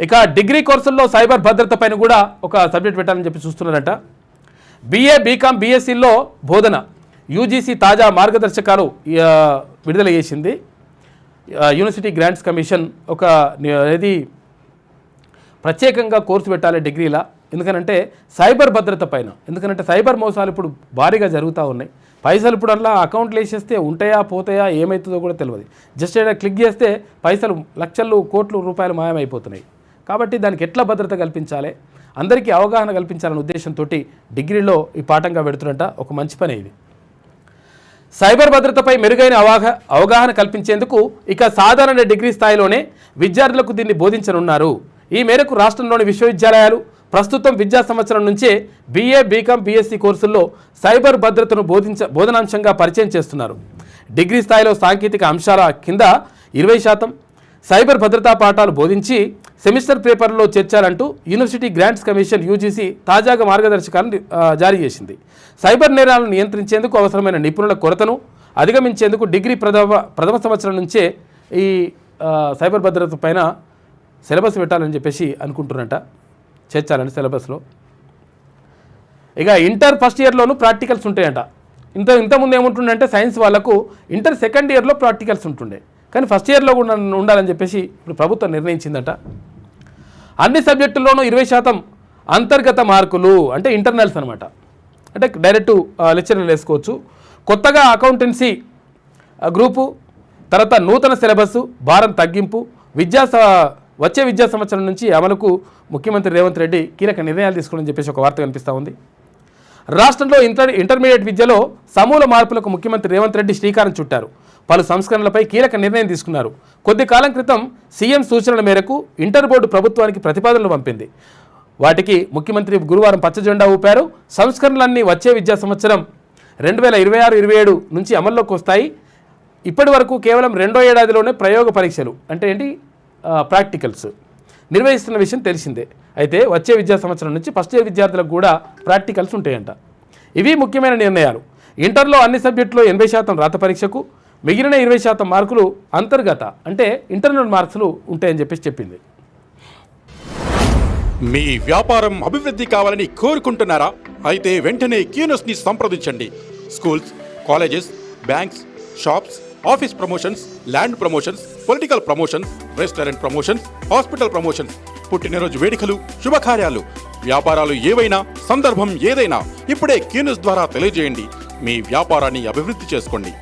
ఇక డిగ్రీ కోర్సుల్లో సైబర్ భద్రత పైన కూడా ఒక సబ్జెక్ట్ పెట్టాలని చెప్పి చూస్తున్నారట. BA, BCom, BScలో బోధన UGC తాజా మార్గదర్శకాలు విడుదల చేసింది. యూనివర్సిటీ గ్రాంట్స్ కమిషన్ ఒక ఇది ప్రత్యేకంగా కోర్సు పెట్టాలి డిగ్రీలా. ఎందుకనంటే సైబర్ భద్రత పైన, ఎందుకంటే సైబర్ మోసాలు ఇప్పుడు భారీగా జరుగుతూ ఉన్నాయి. పైసలు ఇప్పుడు అలా అకౌంట్లు వేసేస్తే ఉంటాయా పోతాయా ఏమవుతుందో కూడా తెలియదు. జస్ట్ ఏదైనా క్లిక్ చేస్తే పైసలు లక్షలు కోట్ల రూపాయలు మాయమైపోతున్నాయి. కాబట్టి దానికి ఎట్లా భద్రత కల్పించాలి, అందరికీ అవగాహన కల్పించాలనే ఉద్దేశంతో డిగ్రీలో ఈ పాఠంగా పెడుతున్నట్ట. ఒక మంచి పని ఇది. సైబర్ భద్రతపై మెరుగైన అవగాహన కల్పించేందుకు ఇక సాధారణ డిగ్రీ స్థాయిలోనే విద్యార్థులకు దీన్ని బోధించనున్నారు. ఈ మేరకు రాష్ట్రంలోని విశ్వవిద్యాలయాలు ప్రస్తుతం విద్యా సంవత్సరం నుంచే BA, BCom, BSc కోర్సుల్లో సైబర్ భద్రతను బోధనాంశంగా పరిచయం చేస్తున్నారు. డిగ్రీ స్థాయిలో సాంకేతిక అంశాల కింద 20% సైబర్ భద్రతా పాఠాలు బోధించి సెమిస్టర్ పేపర్లో చేర్చాలంటూ యూనివర్సిటీ గ్రాంట్స్ కమిషన్ UGC తాజాగా మార్గదర్శకాలను జారీ చేసింది. సైబర్ నేరాలను నియంత్రించేందుకు అవసరమైన నిపుణుల కొరతను అధిగమించేందుకు డిగ్రీ ప్రథమ సంవత్సరం నుంచే ఈ సైబర్ భద్రత పైన సిలబస్ పెట్టాలని చెప్పేసి అనుకుంటున్నట, చేర్చాలని సిలబస్లో. ఇక ఇంటర్ ఫస్ట్ ఇయర్లోనూ ప్రాక్టికల్స్ ఉంటాయంట. ఇంతకుముందు ఏముంటుండే సైన్స్ వాళ్ళకు ఇంటర్ సెకండ్ ఇయర్లో ప్రాక్టికల్స్ ఉంటుండే, కానీ ఫస్ట్ ఇయర్లో కూడా ఉండాలని చెప్పేసి ఇప్పుడు ప్రభుత్వం నిర్ణయించిందట. అన్ని సబ్జెక్టుల్లోనూ 20% అంతర్గత మార్కులు, అంటే ఇంటర్నల్స్ అనమాట, అంటే డైరెక్టు లెక్చర్లు వేసుకోవచ్చు. కొత్తగా అకౌంటెన్సీ గ్రూపు, తర్వాత నూతన సిలబస్ భారం తగ్గింపు, వచ్చే విద్యా సంవత్సరం నుంచి అమలుకు ముఖ్యమంత్రి రేవంత్ రెడ్డి కీలక నిర్ణయాలు తీసుకోవాలని చెప్పేసి ఒక వార్త కనిపిస్తూ ఉంది. రాష్ట్రంలో ఇంటర్మీడియట్ విద్యలో సమూల మార్పులకు ముఖ్యమంత్రి రేవంత్ రెడ్డి శ్రీకారం చుట్టారు. పలు సంస్కరణలపై కీలక నిర్ణయం తీసుకున్నారు. కొద్ది కాలం క్రితం సీఎం సూచనల మేరకు ఇంటర్ బోర్డు ప్రభుత్వానికి ప్రతిపాదనలు పంపింది. వాటికి ముఖ్యమంత్రి గురువారం పచ్చజెండా ఊపారు. సంస్కరణలన్నీ వచ్చే విద్యా సంవత్సరం 2026-27 నుంచి అమల్లోకి వస్తాయి. ఇప్పటి వరకు కేవలం 2వ ఏడాదిలోనే ప్రయోగ పరీక్షలు, అంటే ఏంటి ప్రాక్టికల్స్ నిర్వహిస్తున్న విషయం తెలిసిందే. అయితే వచ్చే విద్యా సంవత్సరం నుంచి ఫస్ట్ ఇయర్ విద్యార్థులకు కూడా ప్రాక్టికల్స్ ఉంటాయంట. ఇవి ముఖ్యమైన నిర్ణయాలు. ఇంటర్లో అన్ని సబ్జెక్టులో 80% రాత పరీక్షకు, మిగిలిన 20% మార్కులు అంతర్గత, అంటే ఇంటర్నల్ మార్క్స్లు ఉంటాయని చెప్పేసి చెప్పింది. మీ వ్యాపారం అభివృద్ధి కావాలని కోరుకుంటున్నారా? అయితే వెంటనే క్యూనస్ని సంప్రదించండి. Schools, colleges, banks, shops, office promotions, land promotions, political promotions, restaurant promotions, hospital promotions, పుట్టినరోజు వేడుకలు, శుభకార్యాలు, వ్యాపారాలు ఏవైనా, సందర్భం ఏదైనా ఇప్పుడే క్యూనస్ ద్వారా తెలియజేయండి. మీ వ్యాపారాన్ని అభివృద్ధి చేసుకోండి.